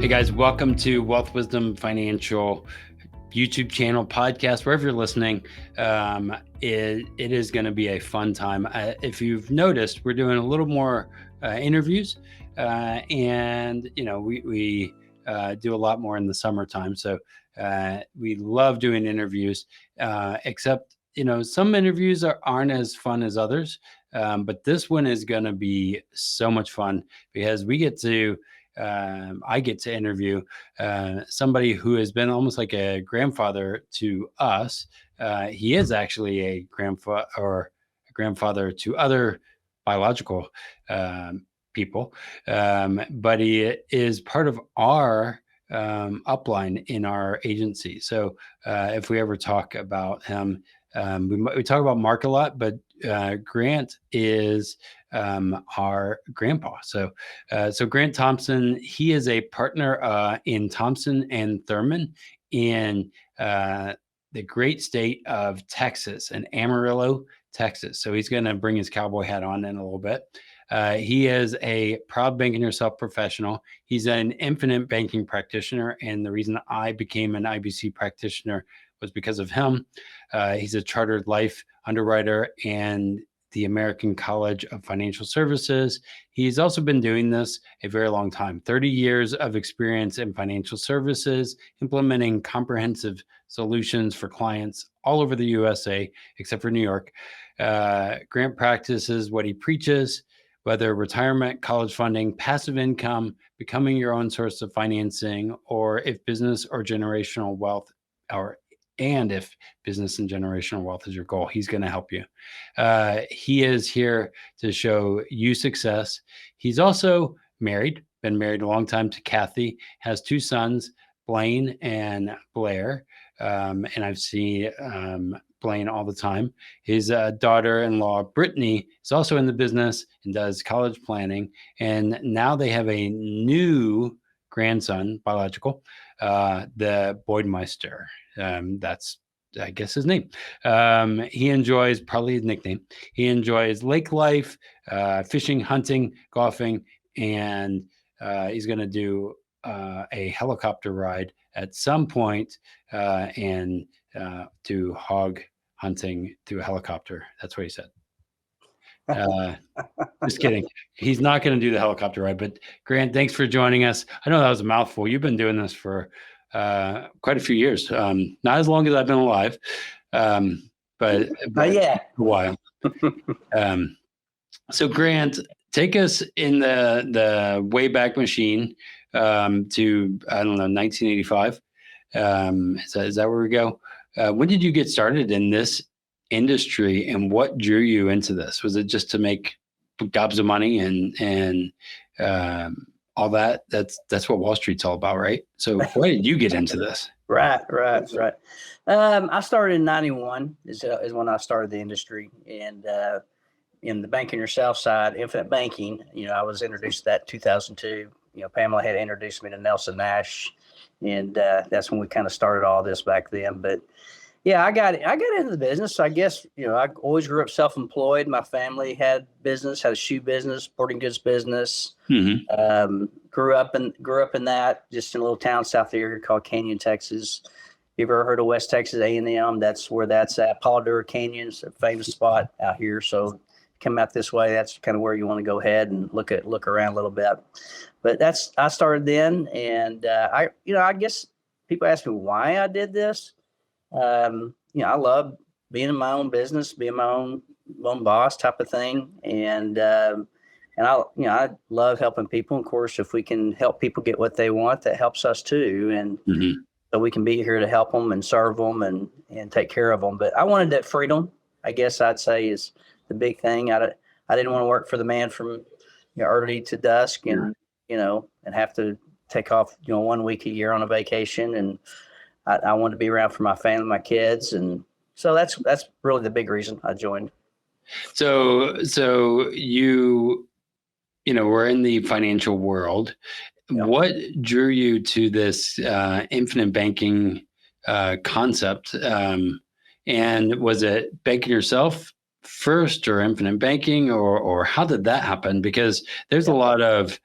Hey guys, welcome to Wealth Wisdom Financial YouTube channel, podcast, wherever you're listening. It is going to be a fun time. If you've noticed, we're doing a little more interviews, and we do a lot more in the summertime. So we love doing interviews, except some interviews aren't as fun as others. But this one is going to be so much fun because I get to interview somebody who has been almost like a grandfather to us. He is actually a grandfather to other biological people, but he is part of our upline in our agency. So if we ever talk about him, we talk about Mark a lot, but Grant is our grandpa. So Grant Thompson, he is a partner in Thompson and Thurman in the great state of Texas, in Amarillo, Texas. So he's going to bring his cowboy hat on in a little bit. He is a proud banking yourself professional. He's an infinite banking practitioner. And the reason I became an IBC practitioner was because of him. He's a chartered life underwriter and the American College of Financial Services. He's also been doing this a very long time, 30 years of experience in financial services, implementing comprehensive solutions for clients all over the USA, except for New York. Grant practices what he preaches, whether retirement, college funding, passive income, becoming your own source of financing, or if business or generational wealth and if business and generational wealth is your goal, he's going to help you. He is here to show you success. He's also married, been married a long time to Kathy, has two sons, Blaine and Blair. And I've seen Blaine all the time. His daughter-in-law, Brittany, is also in the business and does college planning. And now they have a new grandson, biological, the Boydmeister. That's, I guess, his name. He enjoys, probably his nickname, he enjoys lake life, fishing, hunting, golfing, and he's going to do a helicopter ride at some point and do hog hunting through a helicopter. That's what he said. Just kidding. He's not going to do the helicopter ride. But Grant, thanks for joining us. I know that was a mouthful. You've been doing this for quite a few years. Not as long as I've been alive, but yeah, a while. So Grant, take us in the Wayback Machine to, I don't know, 1985. Is that where we go? When did you get started in this industry, and what drew you into this? Was it just to make gobs of money and all that? That's what Wall Street's all about, right? So why did you get into this? Right. I started in 91 is when I started the industry, and in the banking yourself side, infinite banking, I was introduced to that in 2002. Pamela had introduced me to Nelson Nash, and that's when we kind of started all this back then. But yeah, I got into the business. I guess, I always grew up self-employed. My family had a shoe business, sporting goods business. Mm-hmm. Grew up in that, just in a little town south of the area called Canyon, Texas. You ever heard of West Texas A&M? That's where that's at. Polladura Canyon's a famous spot out here. So come out this way, that's kind of where you want to go ahead and look around a little bit. But I started then, and I guess people ask me why I did this. I love being in my own business, being my own boss type of thing. And I love helping people. Of course, if we can help people get what they want, that helps us too. And mm-hmm. So we can be here to help them and serve them and take care of them. But I wanted that freedom, I guess I'd say, is the big thing. I didn't want to work for the man from early to dusk and, and have to take off, 1 week a year on a vacation. And I wanted to be around for my family, my kids. And so that's really the big reason I joined. So you were in the financial world. Yep. What drew you to this infinite banking concept? And was it banking yourself first or infinite banking or how did that happen? Because there's a lot of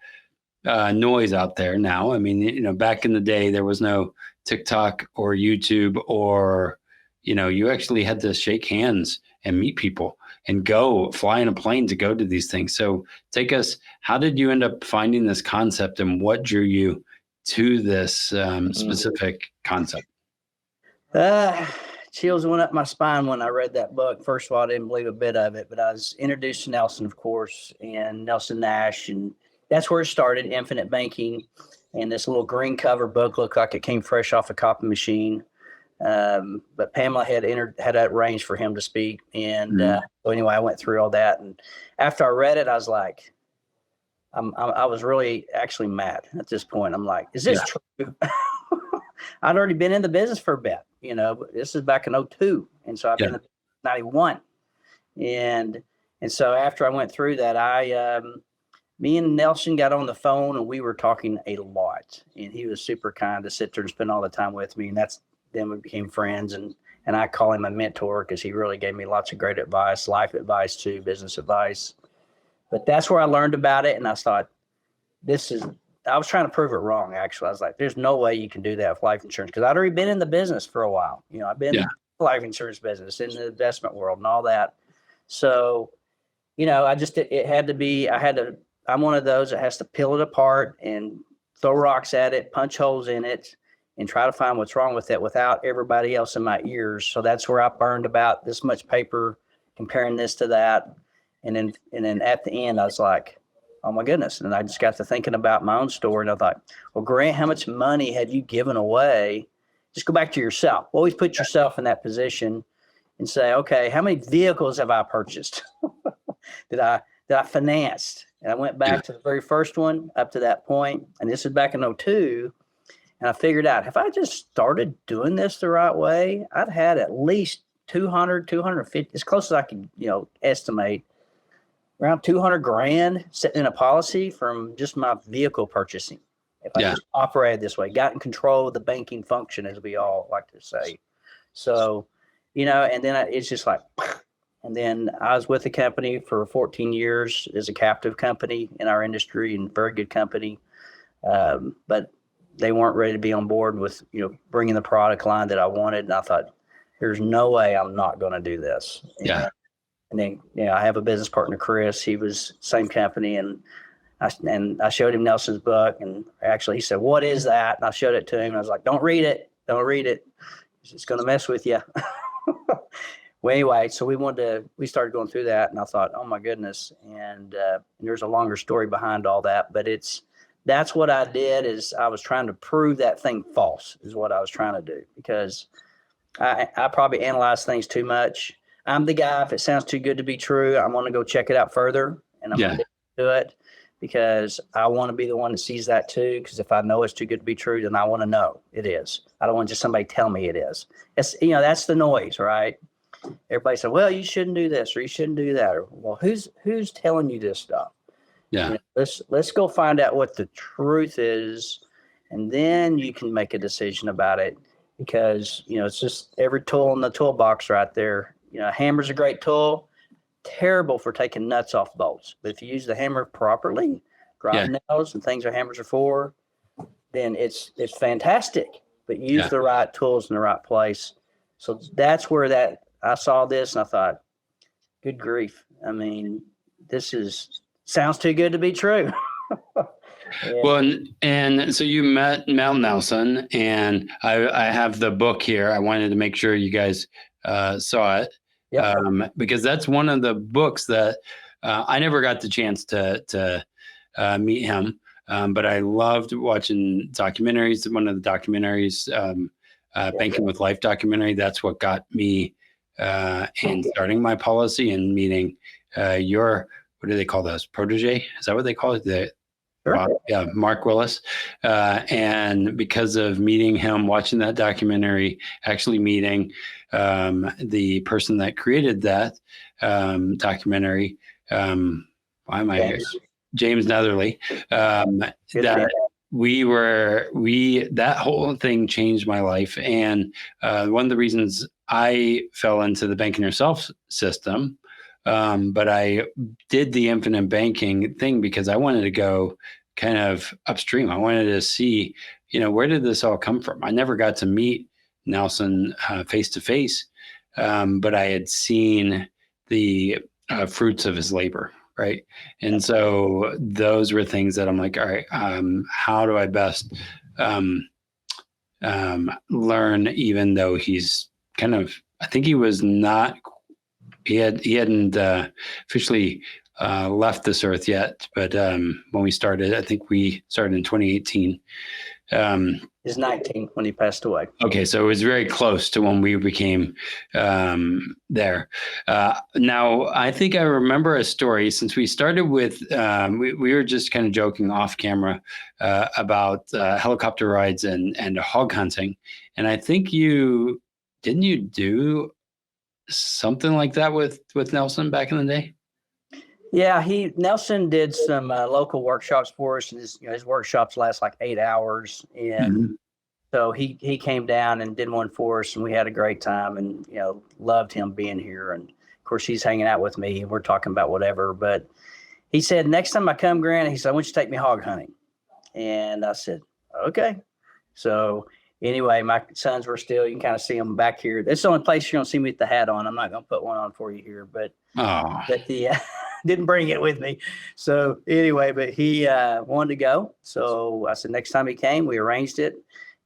noise out there now. I mean, back in the day, there was no TikTok or YouTube, or, you actually had to shake hands and meet people and go fly in a plane to go to these things. So how did you end up finding this concept, and what drew you to this specific concept? Chills went up my spine when I read that book. First of all, I didn't believe a bit of it, but I was introduced to Nelson, of course, and Nelson Nash, and that's where it started, Infinite Banking. And this little green cover book looked like it came fresh off a copy machine. But Pamela had that range for him to speak. And so anyway, I went through all that. And after I read it, I was like, I was really actually mad at this point. I'm like, is this true? I'd already been in the business for a bit, but this is back in 2002. And so I've been in 91. And so after I went through that, me and Nelson got on the phone, and we were talking a lot, and he was super kind to sit there and spend all the time with me. And then we became friends, and I call him a mentor because he really gave me lots of great advice, life advice too, business advice. But that's where I learned about it. And I thought, I was trying to prove it wrong. Actually, I was like, there's no way you can do that with life insurance. Cause I'd already been in the business for a while. I've been in the life insurance business, in the investment world and all that. So, it had to be, I'm one of those that has to peel it apart and throw rocks at it, punch holes in it, and try to find what's wrong with it without everybody else in my ears. So that's where I burned about this much paper, comparing this to that. And then at the end, I was like, oh my goodness. And I just got to thinking about my own story. And I thought, well, Grant, how much money have you given away? Just go back to yourself. Always put yourself in that position and say, okay, how many vehicles have I purchased? Did I finance? And I went back to the very first one up to that point. And this is back in 2002. And I figured out, if I just started doing this the right way, I'd had at least 200, 250, as close as I could, estimate, around 200 grand sitting in a policy from just my vehicle purchasing. If I just operated this way, got in control of the banking function, as we all like to say. So, and then it's just like, and then I was with the company for 14 years as a captive company in our industry, and very good company. But they weren't ready to be on board with, bringing the product line that I wanted. And I thought, there's no way I'm not going to do this. And then, I have a business partner, Chris. He was same company, and I showed him Nelson's book, and actually he said, "What is that?" And I showed it to him. And I was like, "Don't read it. Don't read it. It's going to mess with you." Well, anyway, so we started going through that, and I thought, oh my goodness. And there's a longer story behind all that, but that's what I did. Is I was trying to prove that thing false, is what I was trying to do, because I probably analyze things too much. I'm the guy, if it sounds too good to be true, I'm going to go check it out further, and I'm going to do it, because I want to be the one that sees that too. Because if I know it's too good to be true, then I want to know it is. I don't want just somebody tell me it is. It's, that's the noise, right? Everybody said, well, you shouldn't do this, or you shouldn't do that. Or, well, who's telling you this stuff? Yeah. Let's go find out what the truth is, and then you can make a decision about it, because, it's just every tool in the toolbox right there. A hammer's a great tool, terrible for taking nuts off bolts. But if you use the hammer properly, driving nails and things hammers are for, then it's fantastic. But use the right tools in the right place. So that's where I saw this, and I thought, good grief. I mean, sounds too good to be true. Well, and so you met Mel Nelson, and I have the book here. I wanted to make sure you guys saw it, because that's one of the books that I never got the chance to meet him, but I loved watching documentaries. One of the documentaries, Banking with Life documentary, that's what got me in starting my policy and meeting your, what do they call those, protege? Is that what they call it? Mark Willis. And because of meeting him, watching that documentary, actually meeting the person that created that documentary, James Netherly, that that whole thing changed my life. And one of the reasons I fell into the banking yourself system, but I did the infinite banking thing because I wanted to go kind of upstream. I wanted to see, where did this all come from? I never got to meet Nelson face to face, but I had seen the fruits of his labor, right? And so those were things that I'm like, all right, how do I best learn? Even though he's kind of, I think he was not, he hadn't officially left this earth yet, but when we started, I think we started in 2018. He's 19 when he passed away. Okay, so it was very close to when we became there. Now, I think I remember a story, since we started with, we were just kind of joking off camera about helicopter rides and hog hunting. And I think didn't you do something like that with Nelson back in the day? Yeah, Nelson did some local workshops for us, and his workshops last like 8 hours, and so he came down and did one for us, and we had a great time, and loved him being here. And of course, he's hanging out with me, and we're talking about whatever. But he said, next time I come, Grant, he said, I want you to take me hog hunting, and I said, okay. So anyway, my sons were still, you can kind of see them back here. That's the only place you're going to see me with the hat on. I'm not going to put one on for you here, but didn't bring it with me. So anyway, but he wanted to go. So I said, next time he came, we arranged it.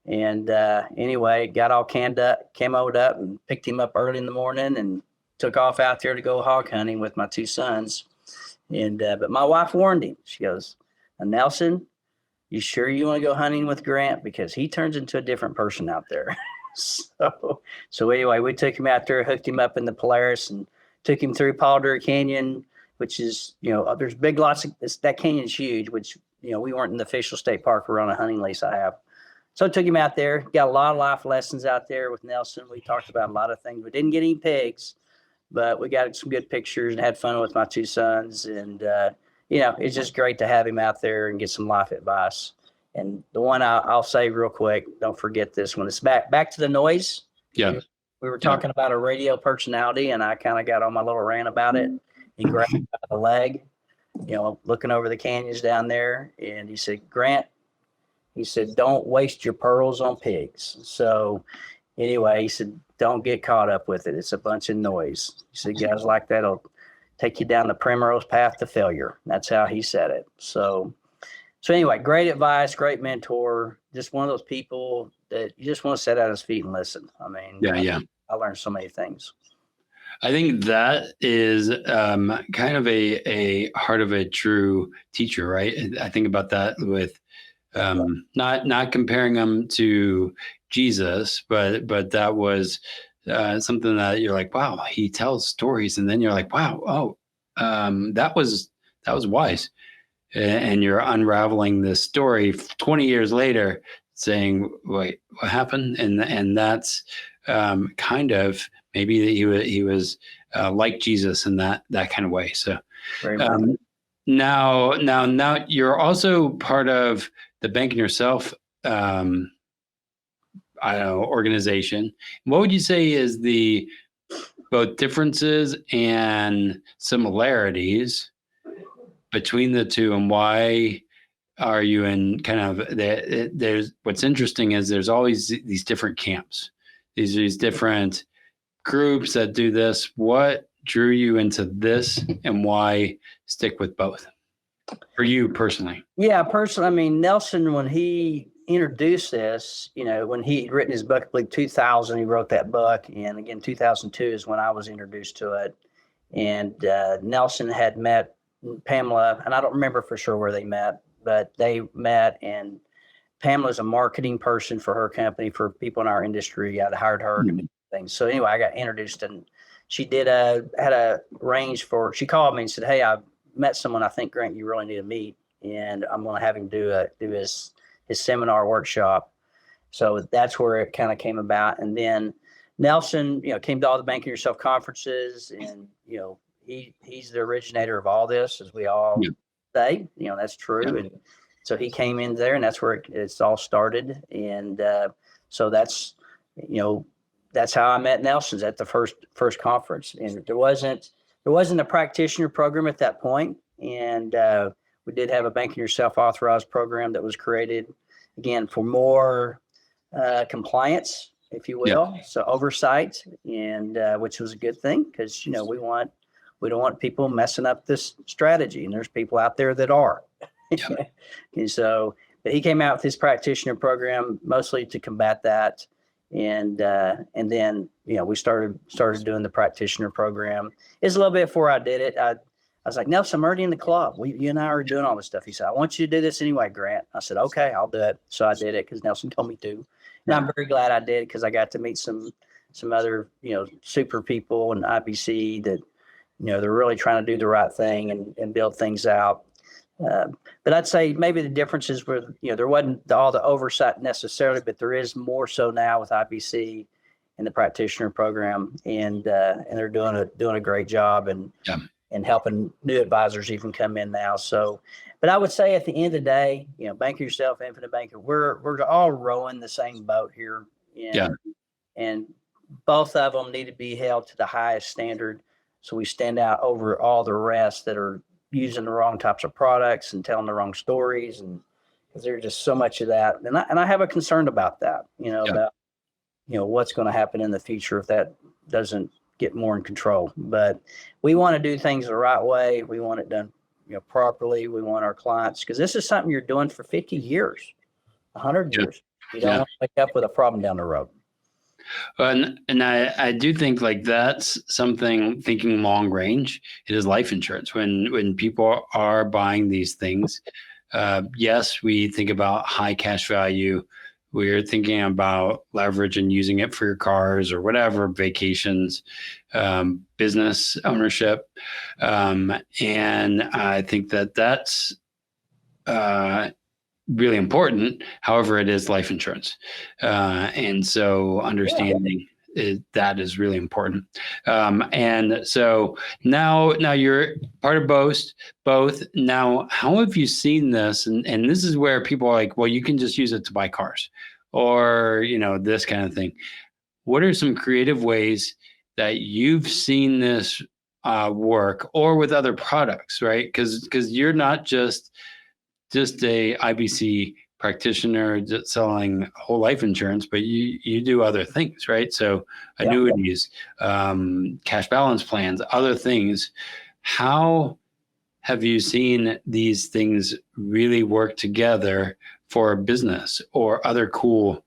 And anyway, got all camoed up and picked him up early in the morning and took off out there to go hog hunting with my two sons. And but my wife warned him. She goes, Nelson, you sure you want to go hunting with Grant? Because he turns into a different person out there. So anyway, we took him out there, hooked him up in the Polaris, and took him through Paul Durr Canyon, which is, there's big lots of, that canyon's huge, which, we weren't in the official state park. We're on a hunting lease I have. So I took him out there, got a lot of life lessons out there with Nelson. We talked about a lot of things. We didn't get any pigs, but we got some good pictures and had fun with my two sons. And, it's just great to have him out there and get some life advice. And the one I'll say real quick, don't forget this one. It's back to the noise. Yeah. We were talking about a radio personality, and I kind of got on my little rant about it. He grabbed me by the leg, looking over the canyons down there. And he said, Grant, he said, don't waste your pearls on pigs. So anyway, he said, don't get caught up with it. It's a bunch of noise. He said, guys like that'll take you down the primrose path to failure. That's how he said it. So anyway, great advice, great mentor, just one of those people that you just want to sit at his feet and listen. I mean, I learned so many things. I think that is kind of a heart of a true teacher, right? I think about that with not comparing them to Jesus, but that was something that you're like, wow, he tells stories, and then you're like, wow, that was wise, and you're unraveling this story 20 years later, saying, wait, what happened? And that's kind of maybe that he was like Jesus in that kind of way. So now you're also part of the Banking Yourself organization. What would you say is the both differences and similarities between the two, and why are you in kind of there's what's interesting is there's always these different camps, these different groups that do this. What drew you into this, and why stick with both for you personally? Yeah, personally, I mean, Nelson, when he introduced this, when he'd written his book, I believe 2000, he wrote that book. And again, 2002 is when I was introduced to it. And Nelson had met Pamela, and I don't remember for sure where they met, but they met, and Pamela's a marketing person for her company for people in our industry. I'd hired her to do things. So anyway, I got introduced, and she had a range for, she called me and said, hey, I've met someone I think, Grant, you really need to meet, and I'm going to have him do his seminar workshop. So that's where it kind of came about. And then Nelson, came to all the Banking Yourself conferences, and, he's the originator of all this, as we all say, that's true. Yeah. And so he came in there, and that's where it's all started. And so that's how I met Nelson's at the first conference. And there wasn't a practitioner program at that point. And We did have a banking yourself authorized program that was created, again, for more compliance, if you will, so oversight, and which was a good thing, because we don't want people messing up this strategy, and there's people out there that are. And so, but he came out with his practitioner program mostly to combat that, and then we started doing the practitioner program. It's a little bit before I did it. I was like, Nelson, I'm already in the club. You and I are doing all this stuff. He said, I want you to do this anyway, Grant. I said, okay, I'll do it. So I did it because Nelson told me to. And I'm very glad I did, because I got to meet some other, super people in IBC that, they're really trying to do the right thing and build things out. But I'd say maybe the differences were, there wasn't all the oversight necessarily, but there is more so now with IBC and the practitioner program, and they're doing a great job and helping new advisors even come in now. So, but I would say at the end of the day, Banker Yourself, Infinite Banker, we're all rowing the same boat here. And both of them need to be held to the highest standard, so we stand out over all the rest that are using the wrong types of products and telling the wrong stories, and because there's just so much of that. And I have a concern about that, about what's going to happen in the future if that doesn't get more in control. But we want to do things the right way. We want it done properly. We want our clients, because this is something you're doing for 50 years, 100 years. You don't want to wake up with a problem down the road. And I do think like that's something, thinking long range, it is life insurance. When people are buying these things, yes, we think about high cash value. We're thinking about leverage and using it for your cars or whatever, vacations, business ownership. And I think that's really important. However, it is life insurance. And so understanding that is really important. And so now you're part of both. Now, how have you seen this? And this is where people are like, well, you can just use it to buy cars or, this kind of thing. What are some creative ways that you've seen this work, or with other products, right? Because you're not just a IBC practitioner selling whole life insurance, but you do other things, right? So annuities, cash balance plans, other things. How have you seen these things really work together for a business or other cool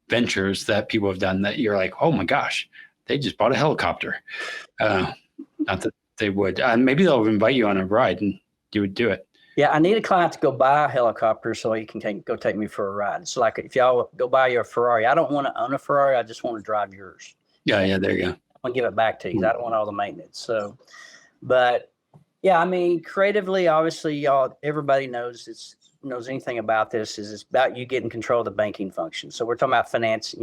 ventures that people have done that you're like, oh my gosh, they just bought a helicopter? Not that they would. Maybe they'll invite you on a ride and you would do it. Yeah, I need a client to go buy a helicopter so he can go take me for a ride. So like if y'all go buy your Ferrari, I don't want to own a Ferrari. I just want to drive yours. Yeah, there you go. I want to give it back to you. I don't want all the maintenance. So, but yeah, I mean, creatively, obviously, everybody knows anything about this is it's about you getting control of the banking function. So we're talking about finance.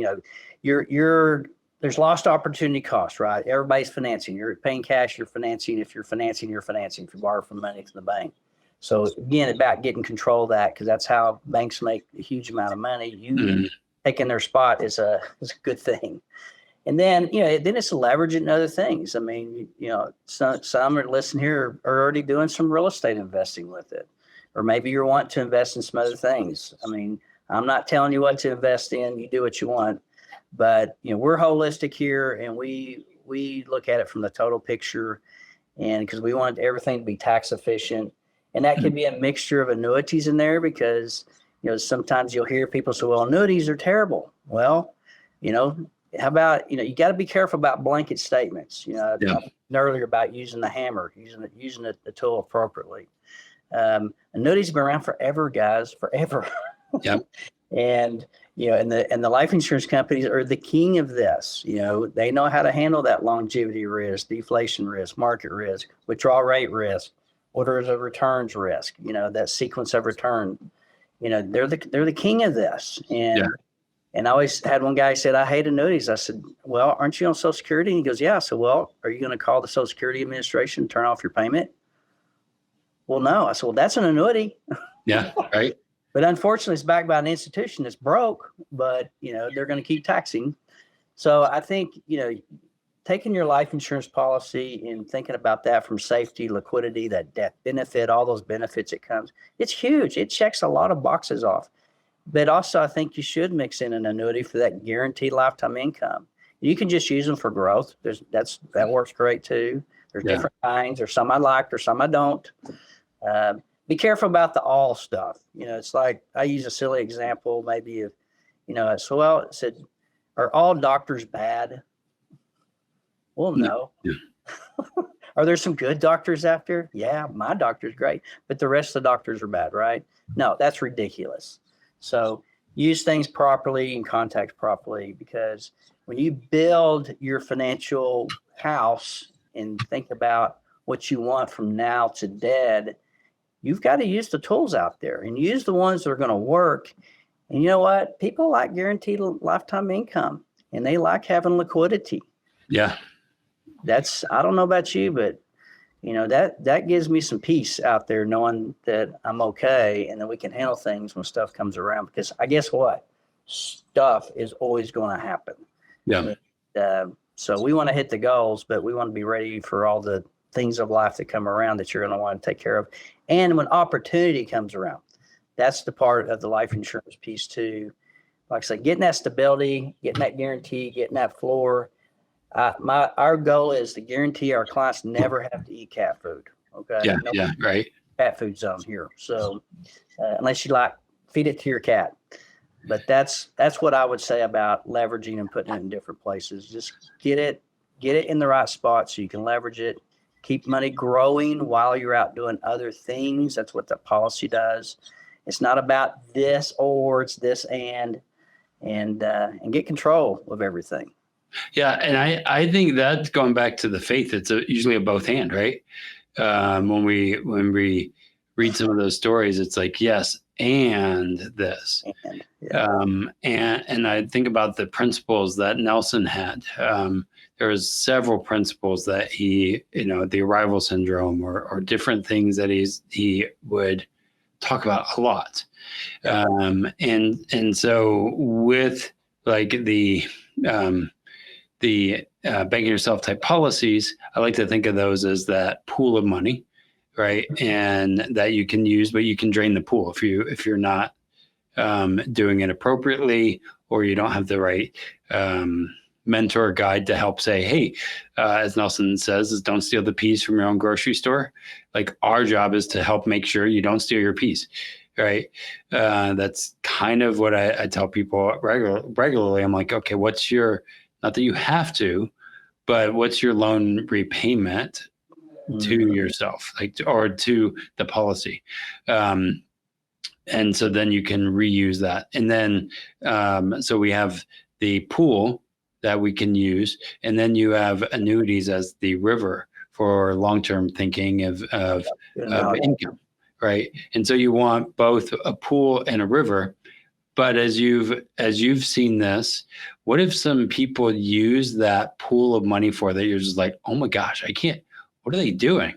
There's lost opportunity cost, right? Everybody's financing. You're paying cash. You're financing. If you're financing, you're financing. If you borrow from money from the bank. So again, about getting control of that, because that's how banks make a huge amount of money. You taking their spot is a good thing. And then, then it's leveraging other things. I mean, some are listening here are already doing some real estate investing with it, or maybe you want to invest in some other things. I mean, I'm not telling you what to invest in. You do what you want, but we're holistic here, and we look at it from the total picture, and because we want everything to be tax efficient. And that could be a mixture of annuities in there, because, sometimes you'll hear people say, well, annuities are terrible. Well, how about, you got to be careful about blanket statements. I talked earlier about using the hammer, using the tool appropriately. Annuities have been around forever, guys, forever. Yep. And, and the life insurance companies are the king of this. They know how to handle that longevity risk, deflation risk, market risk, withdrawal rate risk. Orders of returns risk, that sequence of return, they're the king of this. And I always had one guy said, I hate annuities. I said, well, aren't you on Social Security? And he goes, yeah. I said, well, are you going to call the Social Security Administration and turn off your payment? Well, no. I said, well, that's an annuity. Yeah, right. But unfortunately, it's backed by an institution that's broke, but, they're going to keep taxing. So I think, taking your life insurance policy and thinking about that from safety, liquidity, that death benefit, all those benefits it comes, it's huge. It checks a lot of boxes off. But also, I think you should mix in an annuity for that guaranteed lifetime income. You can just use them for growth. That works great too. There's different kinds. There's some I like, there's some I don't. Be careful about the all stuff. It's like I use a silly example, maybe of, it said, are all doctors bad? Well, no. Yeah. Are there some good doctors out there? Yeah, my doctor's great, but the rest of the doctors are bad, right? No, that's ridiculous. So use things properly and contact properly, because when you build your financial house and think about what you want from now to dead, you've got to use the tools out there and use the ones that are going to work. And you know what? People like guaranteed lifetime income, and they like having liquidity. Yeah. I don't know about you, but that gives me some peace out there, knowing that I'm okay and that we can handle things when stuff comes around, because I guess what? Stuff is always going to happen. Yeah. And, so we want to hit the goals, but we want to be ready for all the things of life that come around that you're going to want to take care of. And when opportunity comes around, that's the part of the life insurance piece too. Like I said, getting that stability, getting that guarantee, getting that floor. Our goal is to guarantee our clients never have to eat cat food. Okay. Yeah. Right. Cat food zone here. So unless you feed it to your cat. But that's what I would say about leveraging and putting it in different places. Just get it in the right spot so you can leverage it. Keep money growing while you're out doing other things. That's what the policy does. It's not about this or it's this and get control of everything. Yeah, and I think that's going back to the faith. It's usually a both and, right? When we read some of those stories, it's like yes, and this, and I think about the principles that Nelson had. There was several principles that he, the arrival syndrome or different things that he would talk about a lot, and so with like the banking yourself type policies, I like to think of those as that pool of money, right? And that you can use, but you can drain the pool if you're not doing it appropriately, or you don't have the right mentor guide to help say, hey, as Nelson says, is don't steal the peas from your own grocery store. Like our job is to help make sure you don't steal your peas. Right. That's kind of what I tell people regularly. I'm like, okay, what's your, not that you have to, but what's your loan repayment to yourself, or to the policy? And so then you can reuse that. And then, so we have the pool that we can use. And then you have annuities as the river for long-term thinking of income. Right. And so you want both a pool and a river. But as you've seen this, what if some people use that pool of money for that you're just like, oh my gosh, I can't, what are they doing?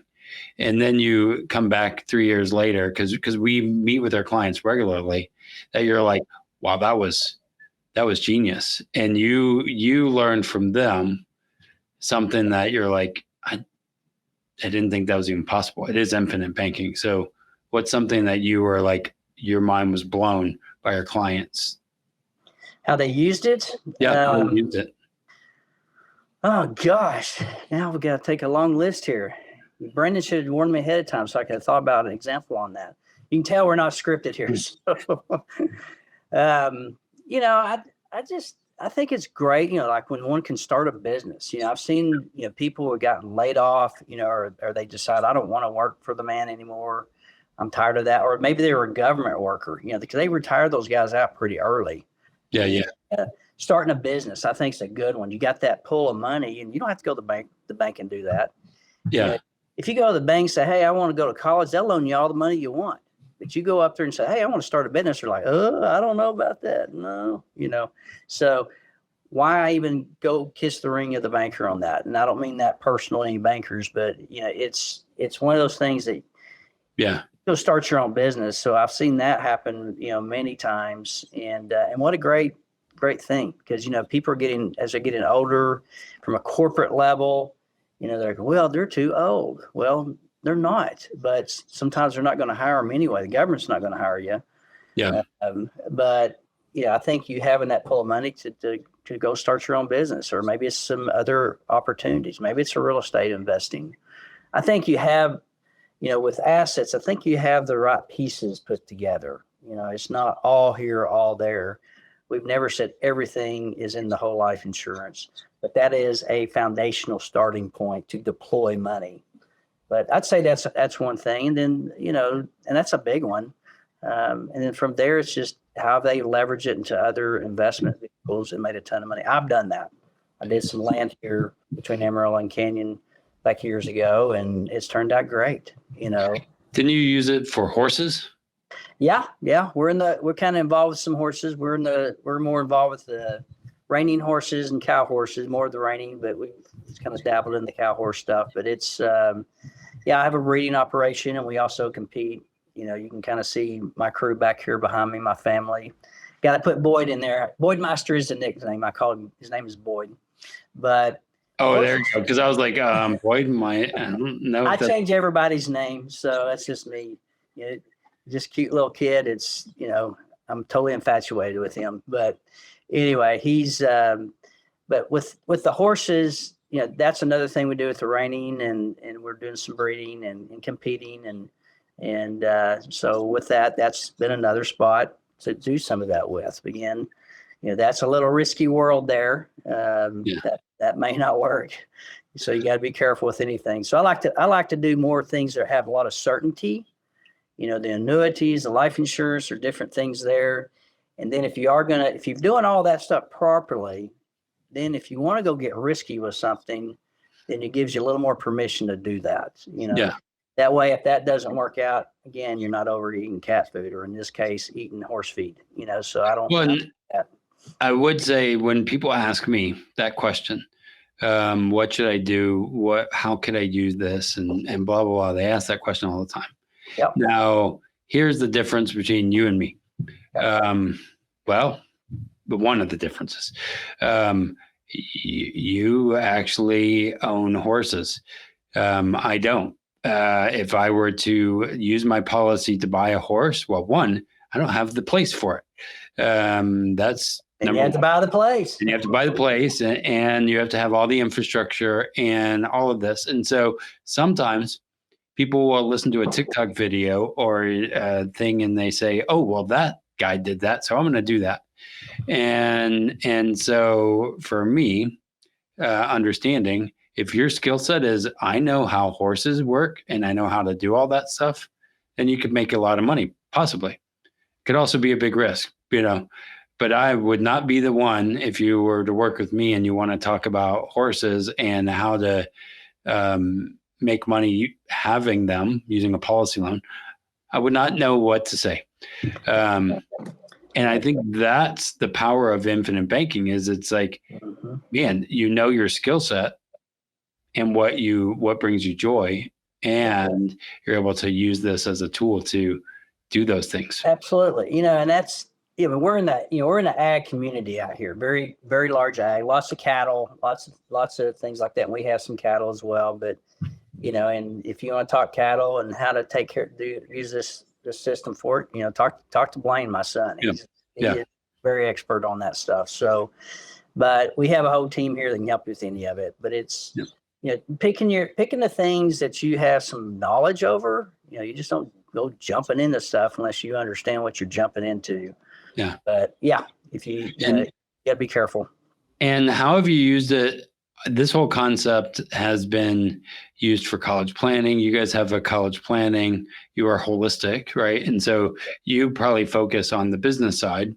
And then you come back 3 years later, because we meet with our clients regularly, that you're like, wow, that was genius. And you learn from them something that you're like, I didn't think that was even possible. It is infinite banking. So what's something that you were like, your mind was blown by your clients? How they used it? Yeah, how they used it. Oh, gosh. Now we've got to take a long list here. Brendan should have warned me ahead of time so I could have thought about an example on that. You can tell we're not scripted here. So, I think it's great, like when one can start a business. I've seen, people who have gotten laid off, or they decide, I don't want to work for the man anymore. I'm tired of that. Or maybe they were a government worker, because they retired those guys out pretty early. Yeah. Starting a business, I think, is a good one. You got that pool of money, and you don't have to go to the bank and do that. Yeah. If you go to the bank and say, hey, I want to go to college, they'll loan you all the money you want. But you go up there and say, hey, I want to start a business. They're like, I don't know about that. No, So why even go kiss the ring of the banker on that? And I don't mean that personally, any bankers, but it's one of those things that go start your own business. So I've seen that happen, many times. And what a great great thing because, people are as they're getting older from a corporate level, they're like, well, they're too old. Well, they're not, but sometimes they're not going to hire them anyway. The government's not going to hire you. Yeah. But I think you having that pool of money to go start your own business, or maybe it's some other opportunities. Maybe it's a real estate investing. I think you have, with assets, I think you have the right pieces put together. It's not all here, all there. We've never said everything is in the whole life insurance, but that is a foundational starting point to deploy money. But I'd say that's one thing. And then, and that's a big one. And then from there, it's just how they leverage it into other investment vehicles and made a ton of money. I've done that. I did some land here between Amarillo and Canyon back years ago, and it's turned out great. Didn't you use it for horses? Yeah. We're kind of involved with some horses. We're more involved with the reining horses and cow horses, more of the reining, but we kind of dabbled in the cow horse stuff. But it's, I have a breeding operation, and we also compete. You can kind of see my crew back here behind me, my family. Got to put Boyd in there. Boydmeister is the nickname. I call him. His name is Boyd. But there you go. Because I was like, Boyd, I don't know. I change everybody's name, so that's just me. Just cute little kid. It's I'm totally infatuated with him. But anyway, he's. But with the horses, that's another thing we do with the reining, and we're doing some breeding and competing and so with that's been another spot to do some of that with. Again, that's a little risky world there. That may not work. So you got to be careful with anything. So I like to do more things that have a lot of certainty. The annuities, the life insurance, or different things there. And then if you're doing all that stuff properly, then if you want to go get risky with something, then it gives you a little more permission to do that. Yeah. That way, if that doesn't work out, again, you're not overeating cat food, or in this case, eating horse feed. So I don't. Well, I would say when people ask me that question, what should I do? How could I use this? And blah, blah, blah. They ask that question all the time. Yep. Now, here's the difference between you and me. But one of the differences, you actually own horses. I don't. If I were to use my policy to buy a horse, well, one, I don't have the place for it. That's and you have to buy the place. And you have to buy the place, and you have to have all the infrastructure and all of this. And so sometimes people will listen to a TikTok video or a thing, and they say, "Oh, well, that guy did that, so I'm going to do that." And so for me, understanding, if your skill set is, I know how horses work and I know how to do all that stuff, then you could make a lot of money, possibly. Could also be a big risk, but I would not be the one if you were to work with me and you want to talk about horses and how to make money having them using a policy loan. I would not know what to say. And I think that's the power of infinite banking is it's like, man, your skill set and what brings you joy, and you're able to use this as a tool to do those things. Absolutely. And that's, we're in the ag community out here, very, very large ag, lots of cattle, lots of things like that. And we have some cattle as well, but, and if you want to talk cattle and how to use this system for it, talk to Blaine, my son. He's very expert on that stuff. So, but we have a whole team here that can help you with any of it, but it's, picking the things that you have some knowledge over. You just don't go jumping into stuff unless you understand what you're jumping into. Yeah. But if you gotta be careful. And how have you used it? This whole concept has been used for college planning. You guys have a college planning. You are holistic, right? And so you probably focus on the business side.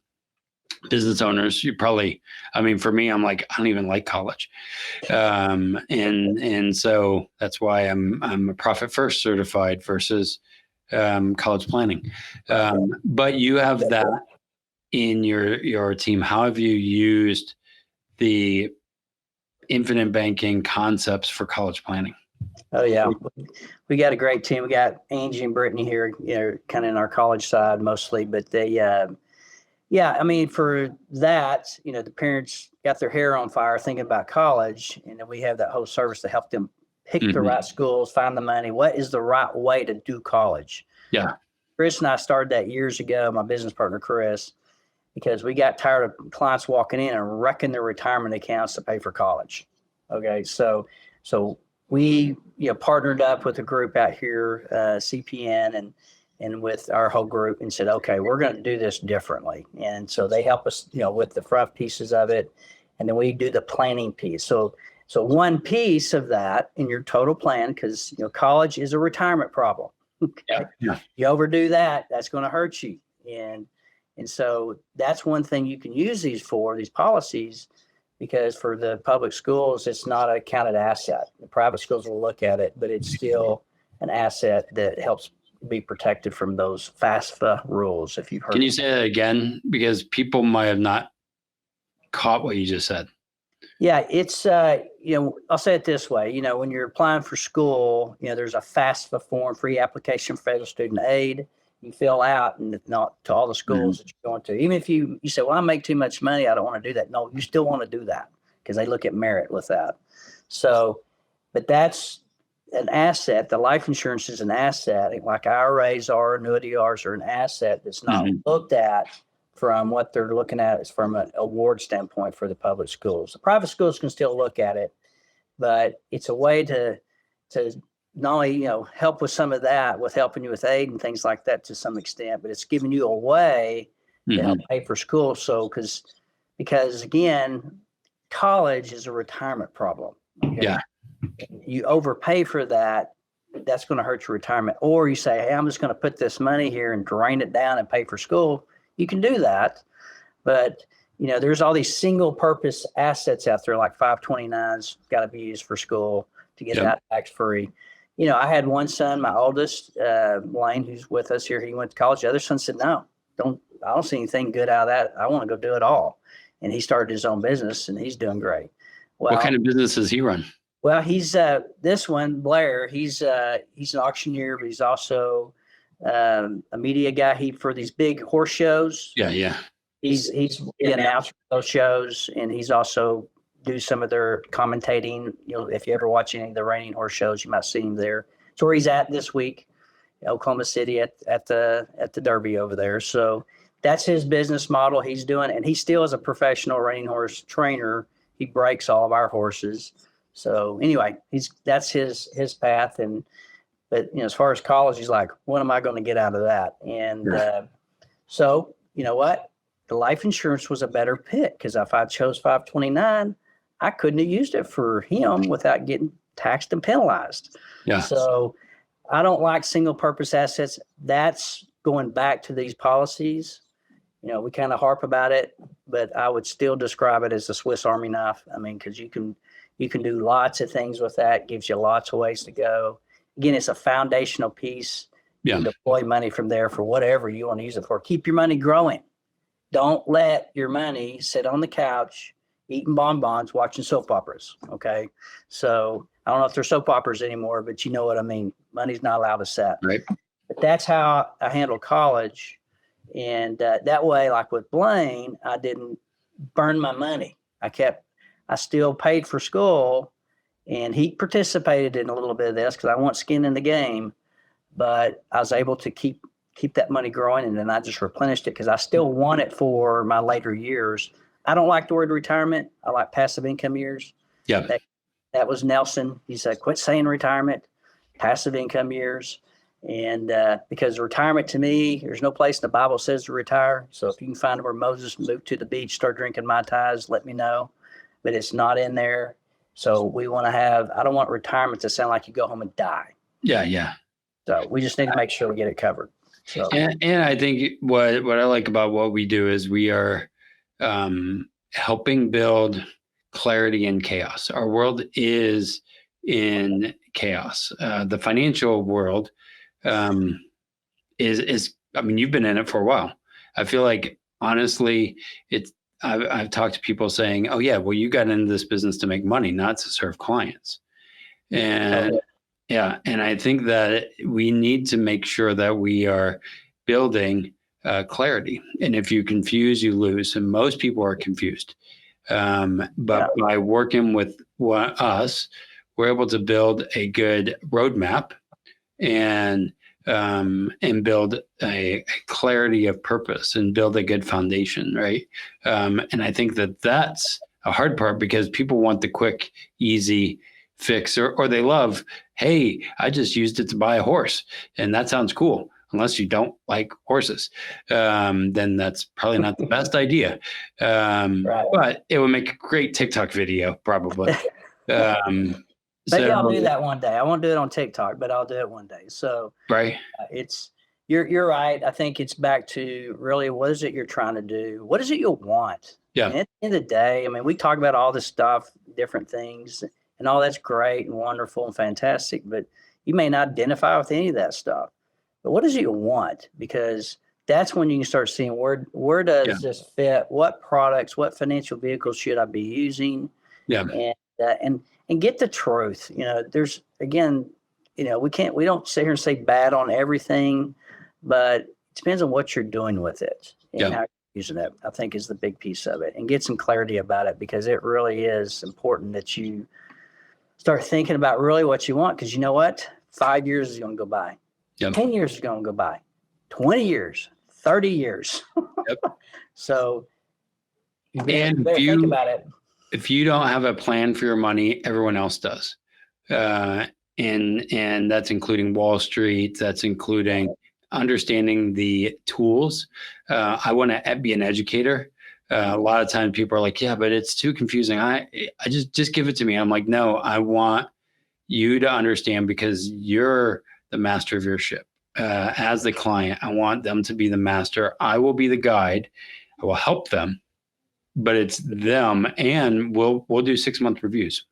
Business owners, for me, I'm like, I don't even like college. And so that's why I'm a Profit First certified versus college planning. But you have that in your team. How have you used the infinite banking concepts for college planning? Oh yeah, we got a great team. We got Angie and Brittany here, kind of in our college side mostly, but they, Yeah, I mean, for that, the parents got their hair on fire thinking about college, and then we have that whole service to help them pick the right schools, find the money. What is the right way to do college? Yeah. Chris and I started that years ago, my business partner, Chris, because we got tired of clients walking in and wrecking their retirement accounts to pay for college. Okay. So we, partnered up with a group out here, CPN and with our whole group, and said, okay, we're going to do this differently. And so they help us, with the front pieces of it. And then we do the planning piece. So one piece of that in your total plan, because, college is a retirement problem. Okay? Yeah. You overdo that, that's going to hurt you. And so that's one thing you can use these policies, because for the public schools, it's not a counted asset. The private schools will look at it, but it's still an asset that helps be protected from those FAFSA rules. If you've heard. Can you say that again? Because people might have not caught what you just said. Yeah, it's, I'll say it this way. When you're applying for school, there's a FAFSA form, free application for federal student aid. You fill out, and not to all the schools that you're going to. Even if you say, well, I make too much money, I don't want to do that. No, you still want to do that, because they look at merit with that. So, but that's an asset. The life insurance is an asset, like IRAs are, annuity are an asset that's not looked at from what they're looking at is from an award standpoint for the public schools. The private schools can still look at it, but it's a way to not only, help with some of that, with helping you with aid and things like that to some extent, but it's giving you a way to help pay for school. So, because again, college is a retirement problem. Okay? Yeah. You overpay for that, that's going to hurt your retirement. Or you say, hey, I'm just going to put this money here and drain it down and pay for school. You can do that. But, there's all these single purpose assets out there, like 529s got to be used for school to get that tax free. I had one son, my oldest, Lane, who's with us here. He went to college. The other son said, no, I don't see anything good out of that. I want to go do it all. And he started his own business, and he's doing great. Well, what kind of business does he run? Well, he's this one, Blair. He's an auctioneer, but he's also a media guy. For these big horse shows. Yeah. He's the announcer for those shows, and he's also do some of their commentating. If you ever watch any of the reining horse shows, you might see him there. It's where he's at this week, Oklahoma City at the Derby over there. So that's his business model he's doing, and he still is a professional reining horse trainer. He breaks all of our horses. So anyway, that's his path. But as far as college, he's like, what am I going to get out of that? And so you know what? The life insurance was a better pick, because if I chose 529, I couldn't have used it for him without getting taxed and penalized. Yeah. So I don't like single purpose assets. That's going back to these policies. We kind of harp about it, but I would still describe it as the Swiss Army knife. I mean, because you can do lots of things with that. Gives you lots of ways to go. Again, it's a foundational piece. Yeah. You deploy money from there for whatever you want to use it for. Keep your money growing. Don't let your money sit on the couch eating bonbons, watching soap operas. Okay. So I don't know if they're soap operas anymore, but you know what I mean? Money's not allowed to sit. Right. But that's how I handled college. And that way, like with Blaine, I didn't burn my money. I still paid for school, and he participated in a little bit of this because I want skin in the game, but I was able to keep that money growing, and then I just replenished it because I still want it for my later years. I don't like the word retirement. I like passive income years. Yeah. That was Nelson. He said, quit saying retirement, passive income years. And because retirement to me, there's no place in the Bible says to retire. So if you can find where Moses moved to the beach, start drinking Mai Tais, let me know. But it's not in there. So we want to I don't want retirement to sound like you go home and die. Yeah, yeah. So we just need to make sure we get it covered. So. And I think what I like about what we do is we are helping build clarity in chaos. Our world is in chaos. The financial world is I mean, you've been in it for a while. I feel like honestly, I've talked to people saying, "Oh yeah, well you got into this business to make money, not to serve clients." And and I think that we need to make sure that we are building clarity. And if you confuse, you lose. And most people are confused. But by working with us, we're able to build a good roadmap and build a clarity of purpose and build a good foundation, right? And I think that that's a hard part because people want the quick, easy fix, or they love, hey, I just used it to buy a horse, and that sounds cool. Unless you don't like horses, then that's probably not the best idea. Right. But it would make a great TikTok video, probably. Maybe I'll do that one day. I won't do it on TikTok, but I'll do it one day. So right, you're right. I think it's back to really, what is it you're trying to do? What is it you'll want? Yeah. And at the end of the day, I mean, we talk about all this stuff, different things, and all that's great and wonderful and fantastic, but you may not identify with any of that stuff. But what is it you want? Because that's when you can start seeing where does this fit? What products, what financial vehicles should I be using? Yeah. And get the truth. There's, again, we don't sit here and say bad on everything, but it depends on what you're doing with it and how you're using it, I think, is the big piece of it. And get some clarity about it, because it really is important that you start thinking about really what you want. Because you know what? 5 years is going to go by. 10 years is going to go by. 20 years, 30 years. So you better think about it. If you don't have a plan for your money, everyone else does. And that's including Wall Street. That's including understanding the tools. I want to be an educator. A lot of times people are like, yeah, but it's too confusing. I just give it to me. I'm like, no, I want you to understand, because you're the master of your ship. As the client, I want them to be the master. I will be the guide. I will help them, but it's them. And we'll do 6-month reviews.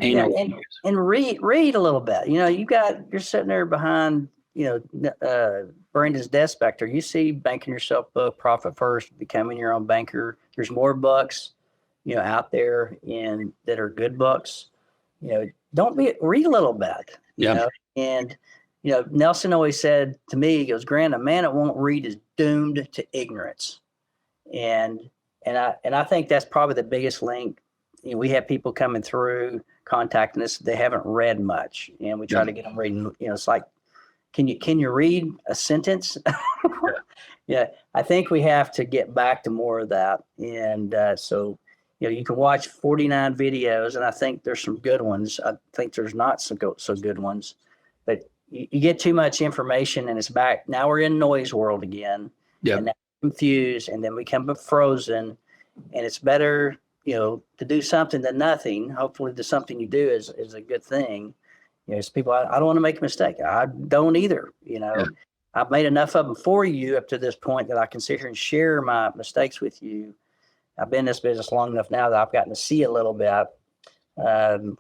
And read a little bit. You're sitting there behind, Brenda's desk back there. You see Banking Yourself book, Profit First, Becoming Your Own Banker. There's more books, out there that are good books. Read a little bit. And Nelson always said to me, he goes, Grant, a man that won't read is doomed to ignorance. And I think that's probably the biggest link. We have people coming through contacting us. They haven't read much, and we try to get them reading. It's like, can you read a sentence? I think we have to get back to more of that. And so you can watch 49 videos, and I think there's some good ones. I think there's not so good ones, but you get too much information, and it's back. Now we're in noise world again, and now we're confused, and then we come frozen, and it's better to do something than nothing. Hopefully the something you do is a good thing. It's people, I don't want to make a mistake. I don't either. I've made enough of them for you up to this point that I can sit here and share my mistakes with you. I've been in this business long enough now that I've gotten to see a little bit,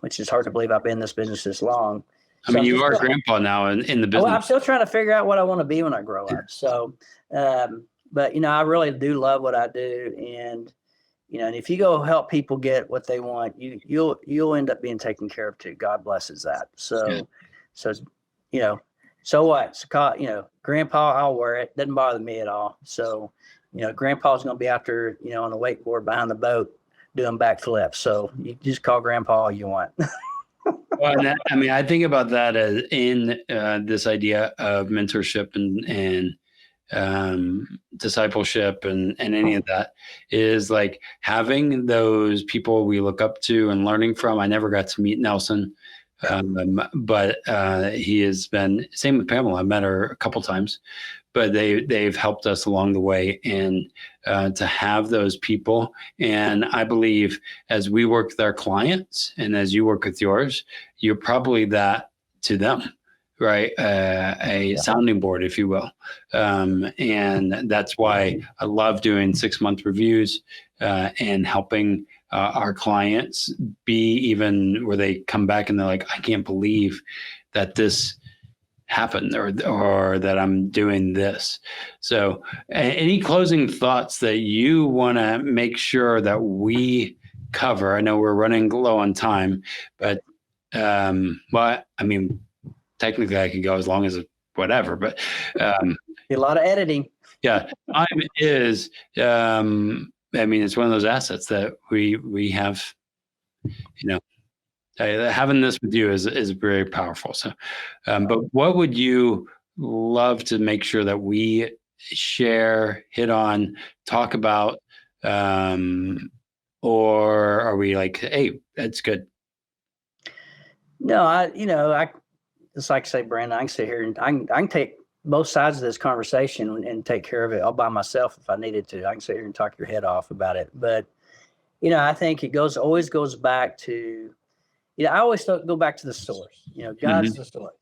which is hard to believe I've been in this business this long. I mean, you are grandpa now in the business. Well, I'm still trying to figure out what I want to be when I grow up. So, but I really do love what I do. And if you go help people get what they want, you'll end up being taken care of too. God blesses that. So what? So, Grandpa, I'll wear it. Doesn't bother me at all. So, Grandpa's going to be out there, on the wakeboard behind the boat doing backflips. So you just call Grandpa all you want. Well, I think about that as in this idea of mentorship and discipleship and any of that is like having those people we look up to and learning from. I never got to meet Nelson, but he has been, same with Pamela. I met her a couple times, but they've helped us along the way, and to have those people. And I believe as we work with our clients and as you work with yours, you're probably that to them. Right. A sounding board, if you will. And that's why I love doing 6-month reviews and helping our clients be even where they come back and they're like, I can't believe that this happened or that I'm doing this. So any closing thoughts that you want to make sure that we cover? I know we're running low on time, but technically I could go as long as whatever, but a lot of editing. Yeah. Time is, it's one of those assets that we have, having this with you is very powerful. So, but what would you love to make sure that we share, hit on, talk about, or are we like, hey, that's good? No, I just like to say, Brandon, I can sit here and I can take both sides of this conversation and take care of it all by myself if I needed to. I can sit here and talk your head off about it. But, I think it always goes back to, I always go back to the source. God's the source.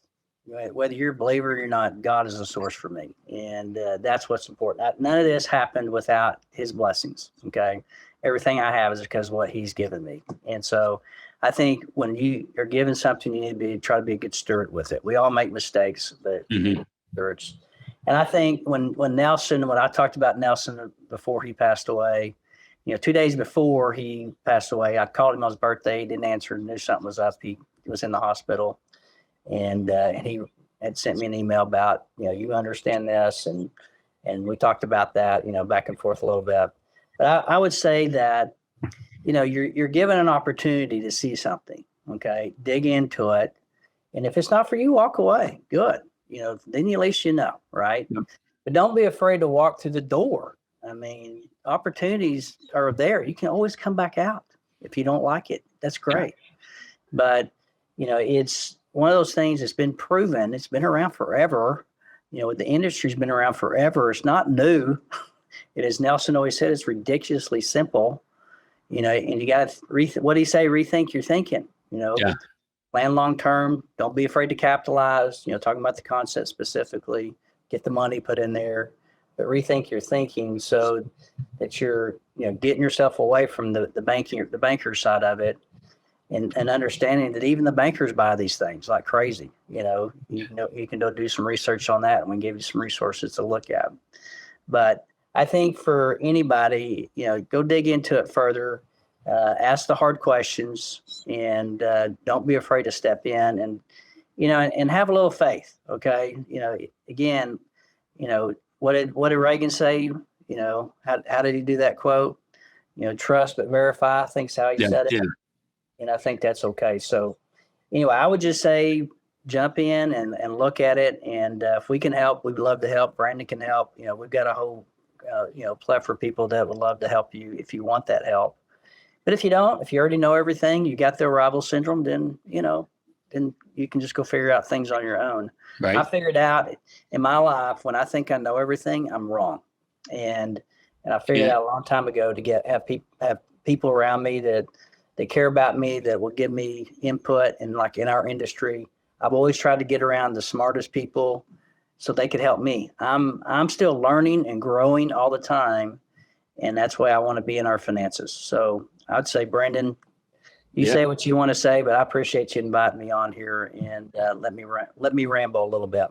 Whether you're a believer or you're not, God is the source for me. And that's what's important. None of this happened without his blessings. Okay. Everything I have is because of what he's given me. And so I think when you are given something, you need to try to be a good steward with it. We all make mistakes, but stewards. And I think when I talked about Nelson before he passed away, 2 days before he passed away, I called him on his birthday. He didn't answer. Knew something was up. He was in the hospital, and he had sent me an email about, you understand this, and we talked about that, back and forth a little bit. But I would say that, you're given an opportunity to see something. Okay, dig into it, and if it's not for you, walk away. Good, then at least right? Yep. But don't be afraid to walk through the door. I mean, opportunities are there. You can always come back out if you don't like it. That's great. But, it's one of those things that's been proven. It's been around forever. The industry's been around forever. It's not new. It, as Nelson always said, it's ridiculously simple. And you got to, what do you say? Rethink your thinking, Plan long term. Don't be afraid to capitalize, talking about the concept specifically. Get the money put in there. But rethink your thinking so that you're, getting yourself away from the banker side of it, and understanding that even the bankers buy these things like crazy. You can go do some research on that, and we can give you some resources to look at. But I think for anybody, go dig into it further, ask the hard questions, and don't be afraid to step in, and and have a little faith. Okay, again, what did Reagan say? How did he do that quote? Trust but verify, I think's how he said it. Yeah. And I think that's okay. So anyway, I would just say jump in and look at it. And if we can help, we'd love to help. Brandon can help. We've got a whole, plethora of people that would love to help you if you want that help. But if you don't, if you already know everything, you got the arrival syndrome, then you can just go figure out things on your own. Right. I figured out in my life, when I think I know everything, I'm wrong. And I figured out a long time ago to have people around me that care about me, that will give me input. And like in our industry, I've always tried to get around the smartest people so they could help me. I'm still learning and growing all the time. And that's why I want to be in our finances. So I'd say, Brandon, you say what you want to say, but I appreciate you inviting me on here, and let me ramble a little bit.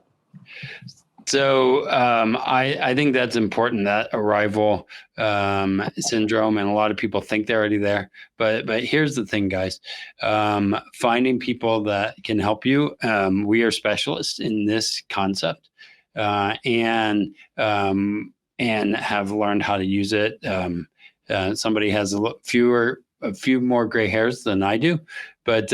So I think that's important, that arrival syndrome, and a lot of people think they're already there. But here's the thing, guys. Finding people that can help you. We are specialists in this concept, and have learned how to use it. Somebody has a few more gray hairs than I do, but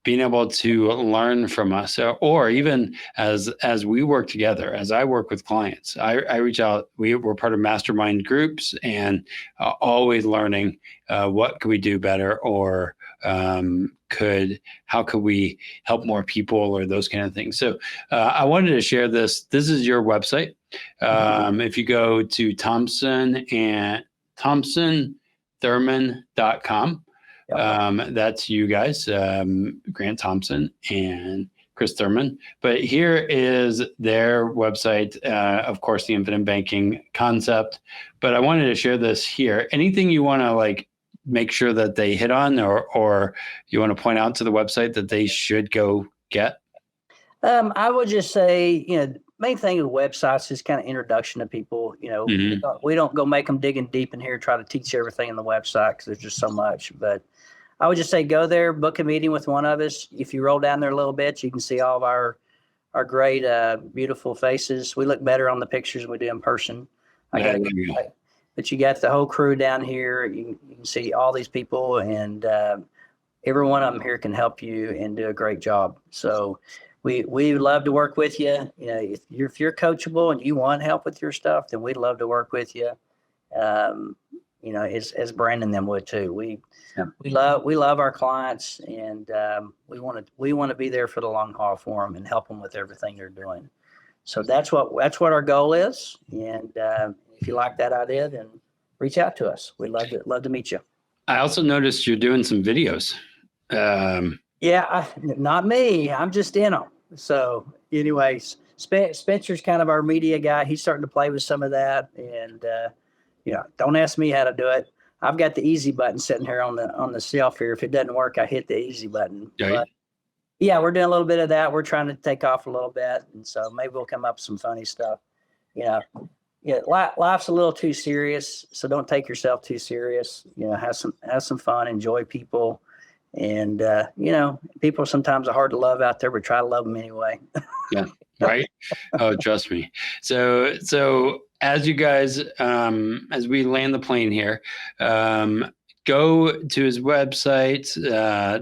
being able to learn from us, or even as we work together, as I work with clients, I reach out. We're part of mastermind groups, and always learning what could we do better, or how could we help more people, or those kind of things. So I wanted to share this. This is your website. If you go to ThompsonThurman.com. That's you guys, Grant Thompson and Chris Thurman. But here is their website, of course, the infinite banking concept. But I wanted to share this here. Anything you want to make sure that they hit on, or you want to point out to the website that they should go get? I would just say, main thing with websites is kind of introduction to people. We don't go make them digging deep in here, try to teach you everything in the website, because there's just so much. But I would just say go there, book a meeting with one of us. If you roll down there a little bit, you can see all of our our great, beautiful faces. We look better on the pictures than we do in person. But you got the whole crew down here. You can see all these people, and every one of them here can help you and do a great job. So we love to work with you. You know, if you're coachable and you want help with your stuff, then we'd love to work with you. You know, as Brandon them would too. We love our clients, and we want to be there for the long haul for them and help them with everything they're doing. So that's what our goal is. And if you like that idea, then reach out to us. We'd love to meet you. I also noticed you're doing some videos. Not me. I'm just in them. So anyways, Spencer's kind of our media guy. He's starting to play with some of that. And, don't ask me how to do it. I've got the easy button sitting here on the shelf here. If it doesn't work, I hit the easy button. Right. But, yeah, we're doing a little bit of that. We're trying to take off a little bit. And so maybe we'll come up with some funny stuff. Life's a little too serious. So don't take yourself too serious. Have some fun, enjoy people. And, people sometimes are hard to love out there, but try to love them anyway. Yeah. Right. Oh, trust me. So as you guys, as we land the plane here, go to his website,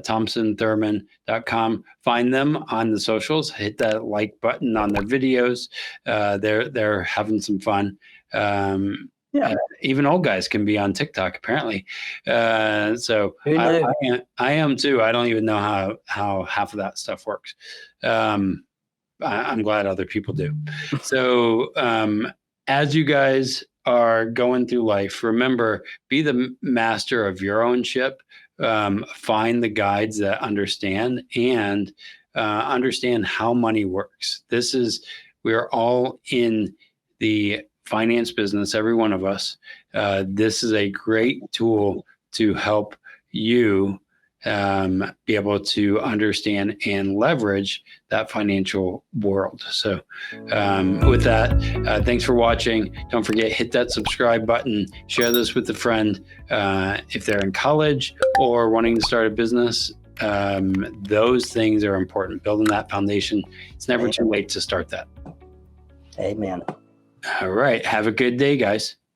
thompsonthurman.com, find them on the socials, hit that like button on their videos. They're having some fun. Even old guys can be on TikTok, apparently. So I am too. I don't even know how half of that stuff works. I'm glad other people do. So as you guys are going through life, remember, be the master of your own ship. Find the guides that understand and understand how money works. We're all in the finance business, every one of us. This is a great tool to help you be able to understand and leverage that financial world. So with that, thanks for watching. Don't forget, hit that subscribe button, share this with a friend. If they're in college or wanting to start a business, those things are important. Building that foundation. It's never too late to start that. Amen. All right. Have a good day, guys.